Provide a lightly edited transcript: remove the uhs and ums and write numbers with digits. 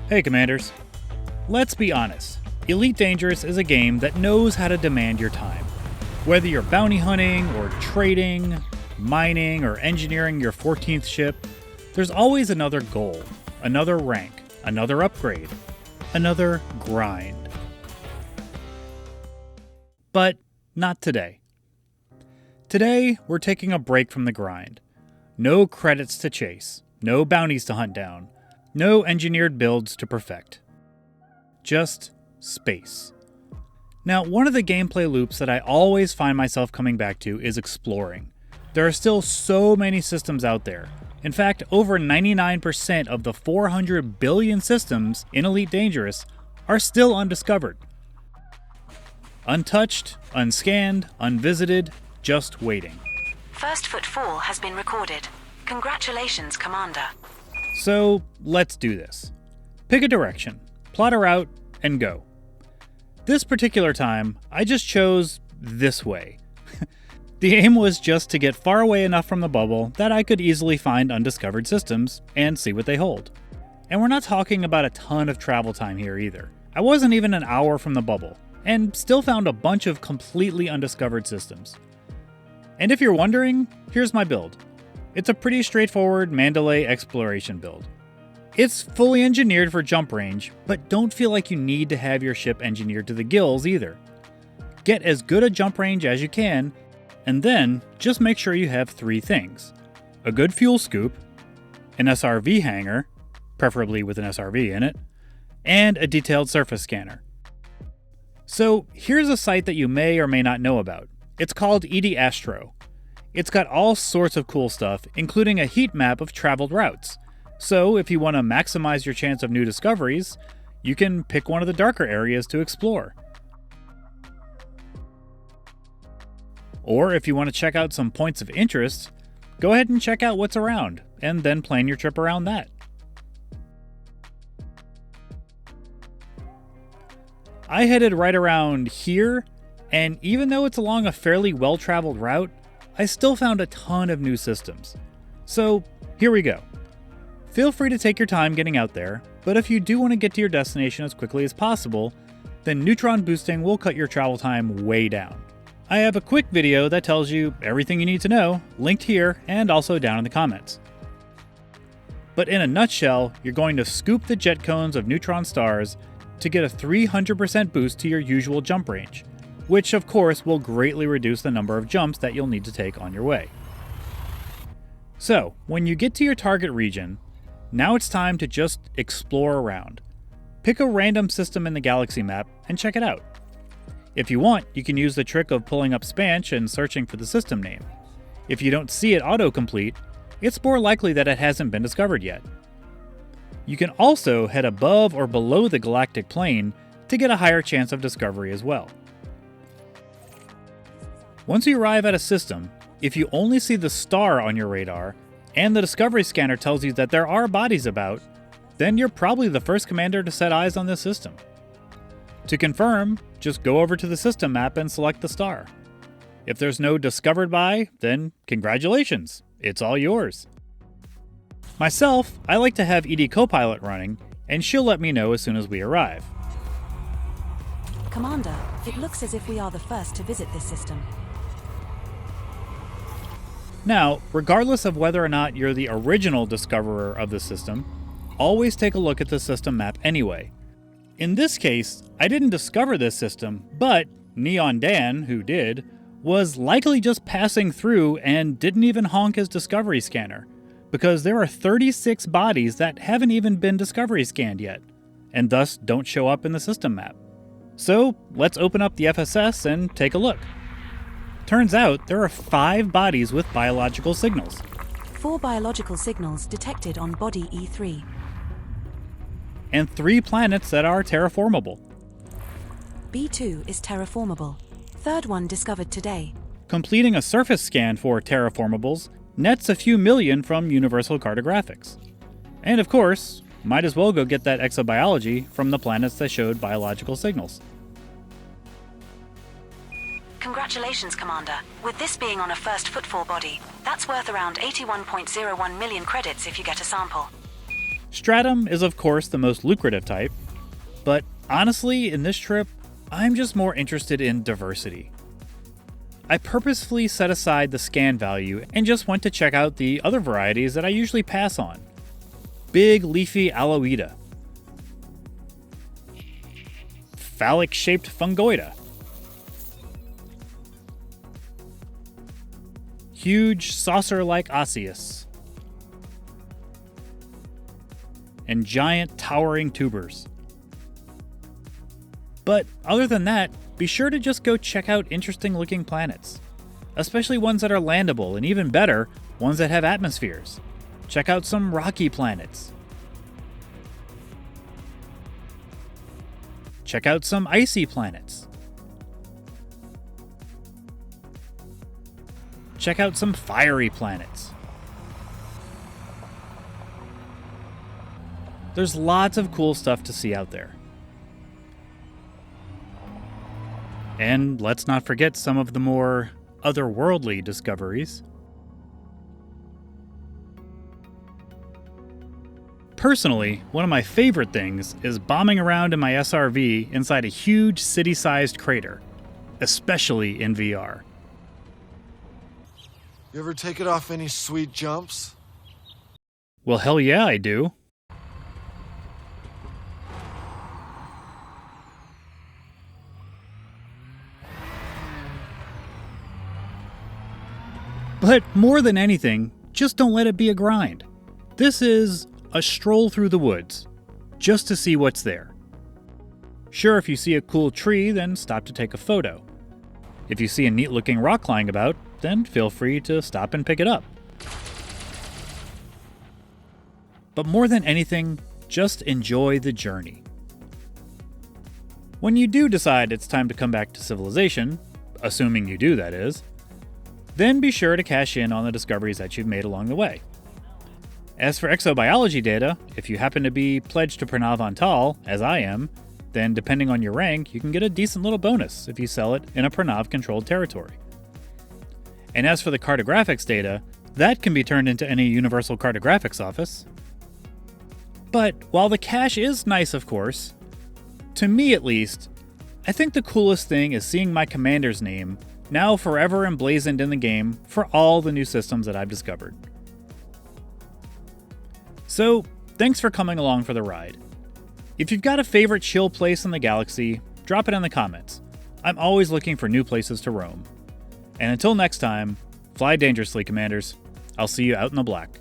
Hey Commanders. Let's be honest, Elite Dangerous is a game that knows how to demand your time. Whether you're bounty hunting or trading, mining, or engineering your 14th ship, there's always another goal, another rank, another upgrade, another grind. But not today. Today, we're taking a break from the grind. No credits to chase, no bounties to hunt down, no engineered builds to perfect. Just space. Now, one of the gameplay loops that I always find myself coming back to is exploring. There are still so many systems out there. In fact, over 99% of the 400 billion systems in Elite Dangerous are still undiscovered. Untouched, unscanned, unvisited, just waiting. First footfall has been recorded. Congratulations, Commander. So, let's do this. Pick a direction, plot a route, and go. This particular time, I just chose this way. The aim was just to get far away enough from the bubble that I could easily find undiscovered systems and see what they hold. And we're not talking about a ton of travel time here either. I wasn't even an hour from the bubble, and still found a bunch of completely undiscovered systems. And if you're wondering, here's my build. It's a pretty straightforward Mandalay exploration build. It's fully engineered for jump range, but don't feel like you need to have your ship engineered to the gills either. Get as good a jump range as you can, and then just make sure you have 3 things. A good fuel scoop, an SRV hangar, preferably with an SRV in it, and a detailed surface scanner. So here's a site that you may or may not know about. It's called Astro. It's got all sorts of cool stuff, including a heat map of traveled routes. So if you want to maximize your chance of new discoveries, you can pick one of the darker areas to explore. Or if you want to check out some points of interest, go ahead and check out what's around, and then plan your trip around that. I headed right around here, and even though it's along a fairly well-traveled route, I still found a ton of new systems. So here we go. Feel free to take your time getting out there, but if you do want to get to your destination as quickly as possible, then neutron boosting will cut your travel time way down. I have a quick video that tells you everything you need to know, linked here and also down in the comments. But in a nutshell, you're going to scoop the jet cones of neutron stars to get a 300% boost to your usual jump range, which of course will greatly reduce the number of jumps that you'll need to take on your way. So, when you get to your target region, now it's time to just explore around. Pick a random system in the galaxy map and check it out. If you want, you can use the trick of pulling up Spanch and searching for the system name. If you don't see it autocomplete, it's more likely that it hasn't been discovered yet. You can also head above or below the galactic plane to get a higher chance of discovery as well. Once you arrive at a system, if you only see the star on your radar, and the discovery scanner tells you that there are bodies about, then you're probably the first commander to set eyes on this system. To confirm, just go over to the system map and select the star. If there's no discovered by, then congratulations, it's all yours. Myself, I like to have ED Copilot running, and she'll let me know as soon as we arrive. Commander, it looks as if we are the first to visit this system. Now, regardless of whether or not you're the original discoverer of the system, always take a look at the system map anyway. In this case, I didn't discover this system, but Neon Dan, who did, was likely just passing through and didn't even honk his discovery scanner, because there are 36 bodies that haven't even been discovery scanned yet, and thus don't show up in the system map. So let's open up the FSS and take a look. Turns out there are 5 bodies with biological signals. 4 biological signals detected on body E3. And 3 planets that are terraformable. B2 is terraformable. Third one discovered today. Completing a surface scan for terraformables nets a few million from Universal Cartographics. And of course, might as well go get that exobiology from the planets that showed biological signals. Congratulations, Commander. With this being on a first footfall body, that's worth around 81.01 million credits if you get a sample. Stratum is of course the most lucrative type, but honestly, in this trip, I'm just more interested in diversity. I purposefully set aside the scan value and just went to check out the other varieties that I usually pass on. Big leafy aloeta, phallic-shaped fungoida, huge saucer-like osseous, and giant towering tubers. But other than that, be sure to just go check out interesting looking planets, especially ones that are landable, and even better, ones that have atmospheres. Check out some rocky planets. Check out some icy planets. Check out some fiery planets. There's lots of cool stuff to see out there. And let's not forget some of the more otherworldly discoveries. Personally, one of my favorite things is bombing around in my SRV inside a huge city-sized crater, especially in VR. You ever take it off any sweet jumps? Well, hell yeah, I do. But more than anything, just don't let it be a grind. This is a stroll through the woods, just to see what's there. Sure, if you see a cool tree, then stop to take a photo. If you see a neat looking rock lying about, then feel free to stop and pick it up. But more than anything, just enjoy the journey. When you do decide it's time to come back to civilization, assuming you do, that is, then be sure to cash in on the discoveries that you've made along the way. As for exobiology data, if you happen to be pledged to Pranav Antal, as I am, then depending on your rank, you can get a decent little bonus if you sell it in a Pranav-controlled territory. And as for the cartographics data, that can be turned into any Universal Cartographics office. But while the cache is nice, of course, to me at least, I think the coolest thing is seeing my commander's name now forever emblazoned in the game for all the new systems that I've discovered. So, thanks for coming along for the ride. If you've got a favorite chill place in the galaxy, drop it in the comments. I'm always looking for new places to roam. And until next time, fly dangerously, Commanders. I'll see you out in the black.